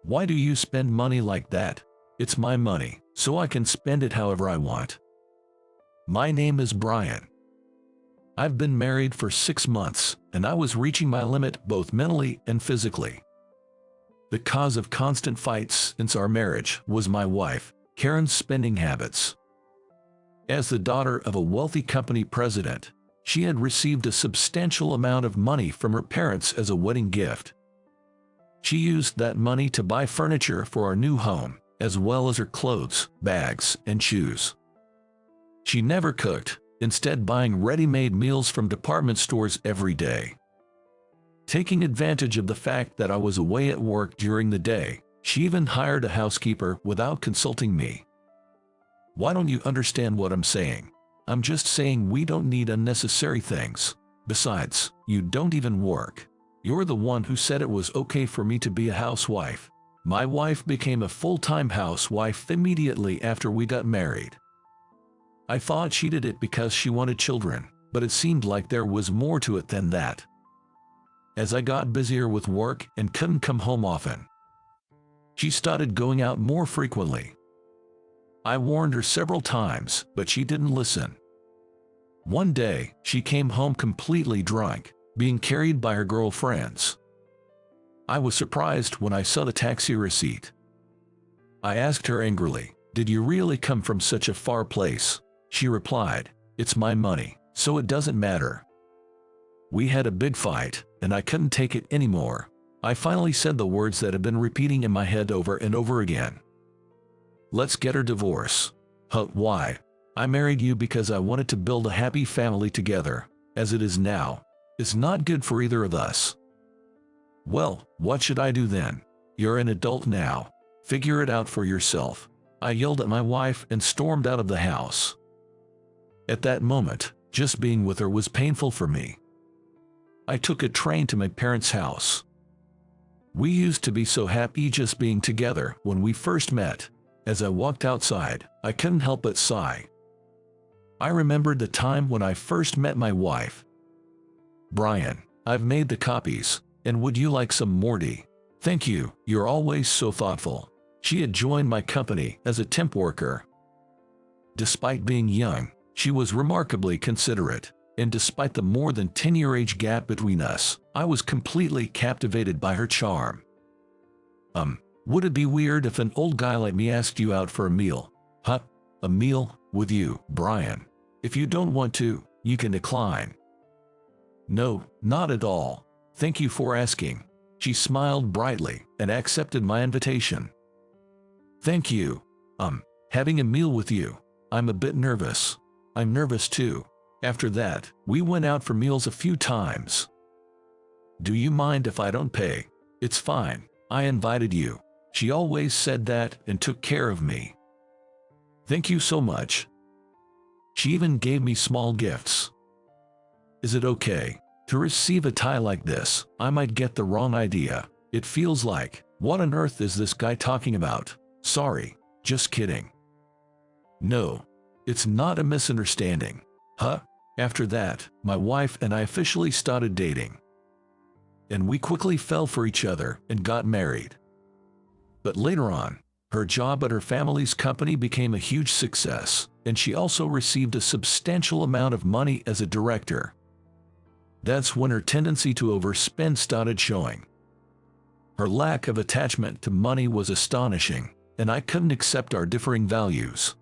Why do you spend money like that? It's my money, so I can spend it however I want. My name is Brian. I've been married for 6 months, and I was reaching my limit both mentally and physically. The cause of constant fights since our marriage was my wife, Karen's spending habits. As the daughter of a wealthy company president, she had received a substantial amount of money from her parents as a wedding gift. She used that money to buy furniture for our new home, as well as her clothes, bags, and shoes. She never cooked, instead buying ready-made meals from department stores every day. Taking advantage of the fact that I was away at work during the day, she even hired a housekeeper without consulting me. Why don't you understand what I'm saying? I'm just saying we don't need unnecessary things. Besides, you don't even work. You're the one who said it was okay for me to be a housewife. My wife became a full-time housewife immediately after we got married. I thought she did it because she wanted children, but it seemed like there was more to it than that. As I got busier with work and couldn't come home often, she started going out more frequently. I warned her several times, but she didn't listen. One day, she came home completely drunk, being carried by her girlfriends. I was surprised when I saw the taxi receipt. I asked her angrily, "Did you really come from such a far place?" She replied, "It's my money, so it doesn't matter." We had a big fight, and I couldn't take it anymore. I finally said the words that had been repeating in my head over and over again. "Let's get her divorce." "Huh, why? I married you because I wanted to build a happy family together. As it is now, it's not good for either of us." "Well, what should I do then? You're an adult now. Figure it out for yourself." I yelled at my wife and stormed out of the house. At that moment, just being with her was painful for me. I took a train to my parents' house. We used to be so happy just being together when we first met. As I walked outside, I couldn't help but sigh. I remembered the time when I first met my wife. "Brian, I've made the copies, and would you like some Morty?" "Thank you, you're always so thoughtful." She had joined my company as a temp worker. Despite being young, she was remarkably considerate, and despite the more than 10-year age gap between us, I was completely captivated by her charm. Would it be weird if an old guy like me asked you out for a meal?" "Huh? A meal? With you, Brian? If you don't want to, you can decline." "No, not at all. Thank you for asking." She smiled brightly and accepted my invitation. "Thank you. Having a meal with you. I'm a bit nervous." "I'm nervous too." After that, we went out for meals a few times. "Do you mind if I don't pay?" "It's fine. I invited you." She always said that and took care of me. "Thank you so much." She even gave me small gifts. "Is it okay to receive a tie like this?" I might get the wrong idea. It feels like, what on earth is this guy talking about? Sorry, just kidding. No, it's not a misunderstanding. Huh? After that, my wife and I officially started dating. And we quickly fell for each other and got married. But later on, her job at her family's company became a huge success, and she also received a substantial amount of money as a director. That's when her tendency to overspend started showing. Her lack of attachment to money was astonishing, and I couldn't accept our differing values.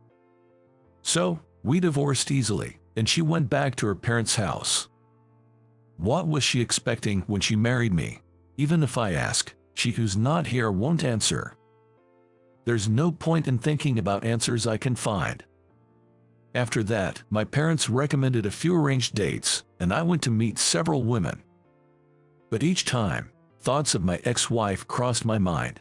So, we divorced easily, and she went back to her parents' house. What was she expecting when she married me? Even if I ask, she who's not here won't answer. There's no point in thinking about answers I can find. After that, my parents recommended a few arranged dates, and I went to meet several women. But each time, thoughts of my ex-wife crossed my mind.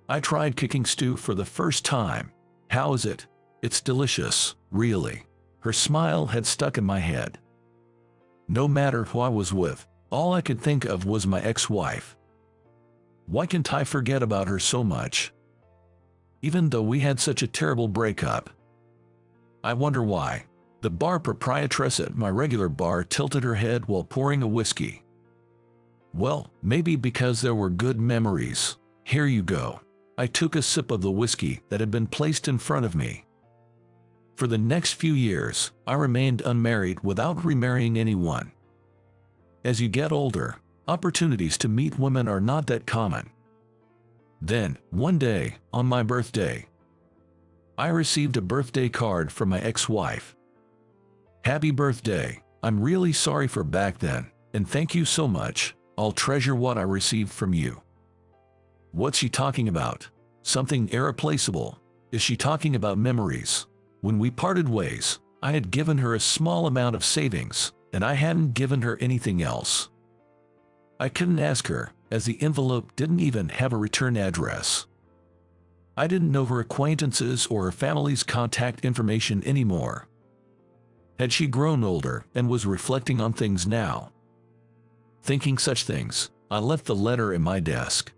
I tried cooking stew for the first time. How is it? It's delicious, really. Her smile had stuck in my head. No matter who I was with, all I could think of was my ex-wife. Why can't I forget about her so much? Even though we had such a terrible breakup. I wonder why. The bar proprietress at my regular bar tilted her head while pouring a whiskey. Well, maybe because there were good memories. Here you go. I took a sip of the whiskey that had been placed in front of me. For the next few years, I remained unmarried without remarrying anyone. As you get older, opportunities to meet women are not that common. Then, one day, on my birthday, I received a birthday card from my ex-wife. Happy birthday. I'm really sorry for back then, and thank you so much. I'll treasure what I received from you. What's she talking about? Something irreplaceable. Is she talking about memories? When we parted ways, I had given her a small amount of savings, and I hadn't given her anything else. I couldn't ask her, as the envelope didn't even have a return address. I didn't know her acquaintances or her family's contact information anymore. Had she grown older and was reflecting on things now? Thinking such things, I left the letter in my desk.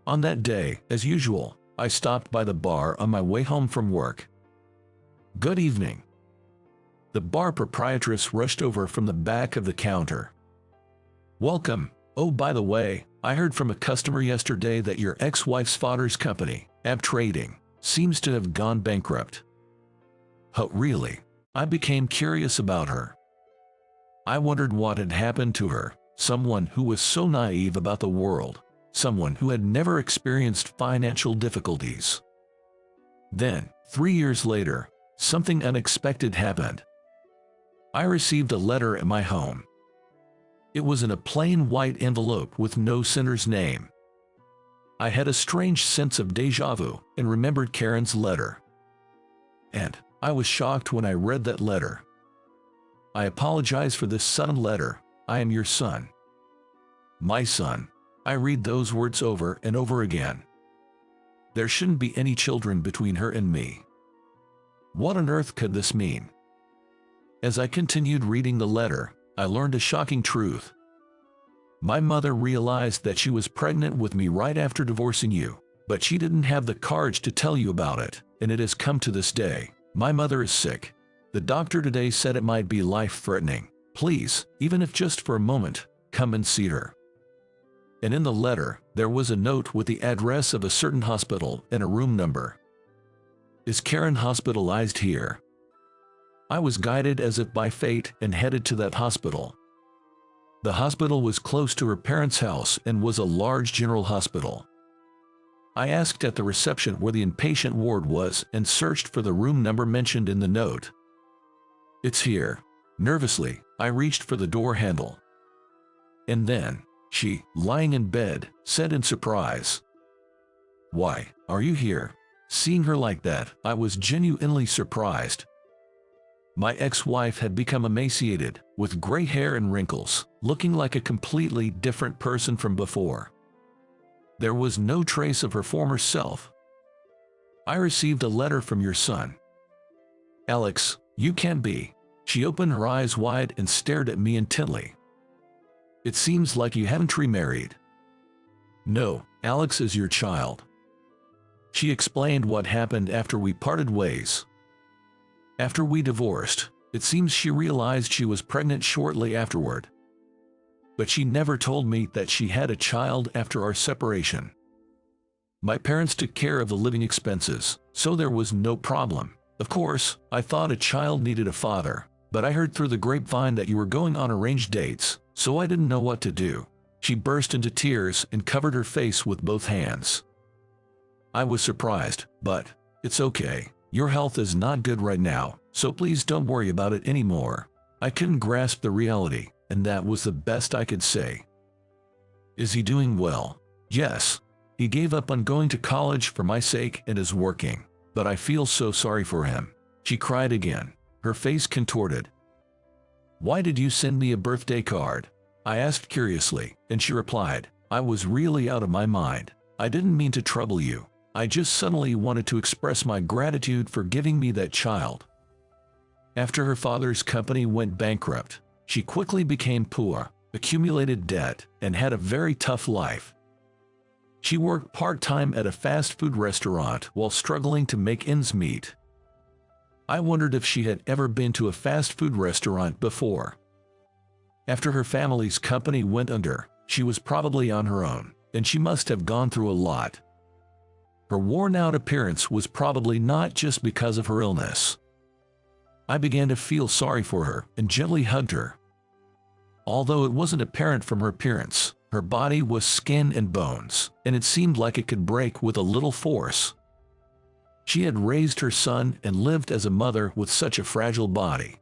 On that day, as usual, I stopped by the bar on my way home from work. Good evening. The bar proprietress rushed over from the back of the counter. Welcome. Oh, by the way, I heard from a customer yesterday that your ex-wife's father's company, AB Trading, seems to have gone bankrupt. Oh, really? I became curious about her. I wondered what had happened to her, someone who was so naive about the world, someone who had never experienced financial difficulties. Then, 3 years later, something unexpected happened. I received a letter at my home. It was in a plain white envelope with no sender's name. I had a strange sense of déjà vu and remembered Karen's letter. And I was shocked when I read that letter. I apologize for this sudden letter. I am your son. My son. I read those words over and over again. There shouldn't be any children between her and me. What on earth could this mean? As I continued reading the letter, I learned a shocking truth. My mother realized that she was pregnant with me right after divorcing you, but she didn't have the courage to tell you about it, and it has come to this day. My mother is sick. The doctor today said it might be life-threatening. Please, even if just for a moment, come and see her. And in the letter, there was a note with the address of a certain hospital and a room number. Is Karen hospitalized here? I was guided as if by fate and headed to that hospital. The hospital was close to her parents' house and was a large general hospital. I asked at the reception where the inpatient ward was and searched for the room number mentioned in the note. It's here. Nervously, I reached for the door handle. And then, she, lying in bed, said in surprise, "Why, are you here?" Seeing her like that, I was genuinely surprised. My ex-wife had become emaciated, with gray hair and wrinkles, looking like a completely different person from before. There was no trace of her former self. I received a letter from your son. Alex, you can't be. She opened her eyes wide and stared at me intently. It seems like you haven't remarried. No, Alex is your child. She explained what happened after we parted ways. After we divorced, it seems she realized she was pregnant shortly afterward. But she never told me that she had a child after our separation. My parents took care of the living expenses, so there was no problem. Of course, I thought a child needed a father, but I heard through the grapevine that you were going on arranged dates, so I didn't know what to do. She burst into tears and covered her face with both hands. I was surprised, but it's okay. Your health is not good right now, so please don't worry about it anymore. I couldn't grasp the reality, and that was the best I could say. Is he doing well? Yes. He gave up on going to college for my sake and is working, but I feel so sorry for him. She cried again, her face contorted. Why did you send me a birthday card? I asked curiously, and she replied, I was really out of my mind. I didn't mean to trouble you. I just suddenly wanted to express my gratitude for giving me that child. After her father's company went bankrupt, she quickly became poor, accumulated debt, and had a very tough life. She worked part-time at a fast food restaurant while struggling to make ends meet. I wondered if she had ever been to a fast food restaurant before. After her family's company went under, she was probably on her own. and she must have gone through a lot. Her worn-out appearance was probably not just because of her illness. I began to feel sorry for her and gently hugged her. Although it wasn't apparent from her appearance, her body was skin and bones, and it seemed like it could break with a little force. She had raised her son and lived as a mother with such a fragile body.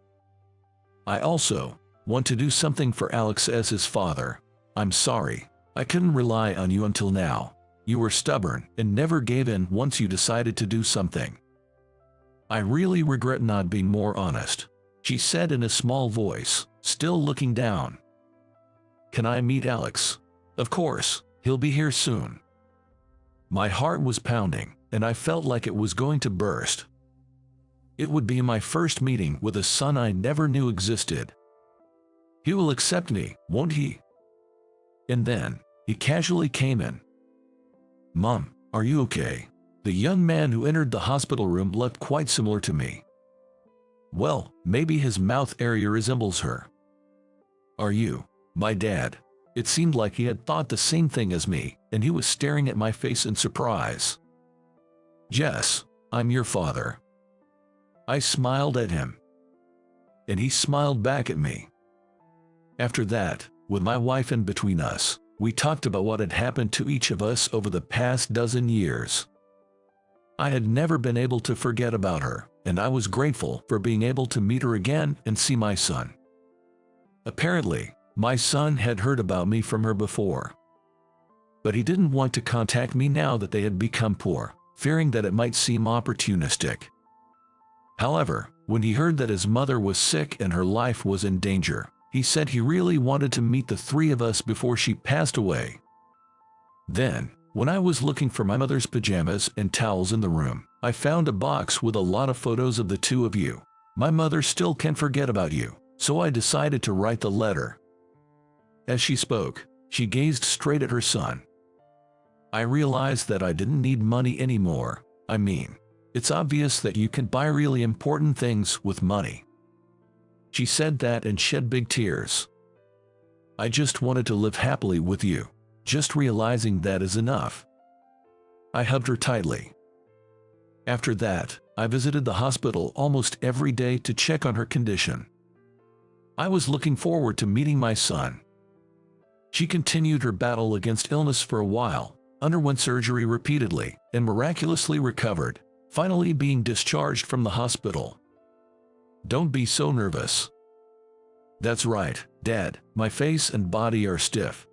I also want to do something for Alex as his father. I'm sorry. I couldn't rely on you until now. You were stubborn and never gave in once you decided to do something. I really regret not being more honest, she said in a small voice, still looking down. Can I meet Alex? Of course, he'll be here soon. My heart was pounding, and I felt like it was going to burst. It would be my first meeting with a son I never knew existed. He will accept me, won't he? And then, he casually came in. Mom, are you okay? The young man who entered the hospital room looked quite similar to me. Well, maybe his mouth area resembles her. Are you my dad? It seemed like he had thought the same thing as me, and he was staring at my face in surprise. Yes, I'm your father. I smiled at him, and he smiled back at me. After that, with my wife in between us, we talked about what had happened to each of us over the past dozen years. I had never been able to forget about her, and I was grateful for being able to meet her again and see my son. Apparently, my son had heard about me from her before. But he didn't want to contact me now that they had become poor, fearing that it might seem opportunistic. However, when he heard that his mother was sick and her life was in danger, he said he really wanted to meet the three of us before she passed away. Then, when I was looking for my mother's pajamas and towels in the room, I found a box with a lot of photos of the two of you. My mother still can't forget about you, so I decided to write the letter. As she spoke, she gazed straight at her son. I realized that I didn't need money anymore. I mean, it's obvious that you can buy really important things with money. She said that and shed big tears. I just wanted to live happily with you. Just realizing that is enough. I hugged her tightly. After that, I visited the hospital almost every day to check on her condition. I was looking forward to meeting my son. She continued her battle against illness for a while, underwent surgery repeatedly, and miraculously recovered, finally being discharged from the hospital. Don't be so nervous. That's right, Dad, my face and body are stiff.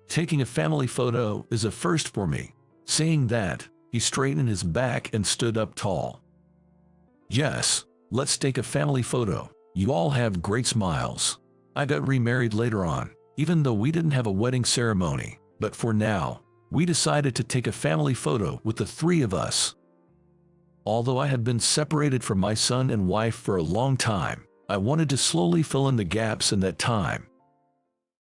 Taking a family photo is a first for me. Saying that, he straightened his back and stood up tall. Yes, let's take a family photo. You all have great smiles. I got remarried later on, even though we didn't have a wedding ceremony, but for now, we decided to take a family photo with the three of us. Although I had been separated from my son and wife for a long time, I wanted to slowly fill in the gaps in that time.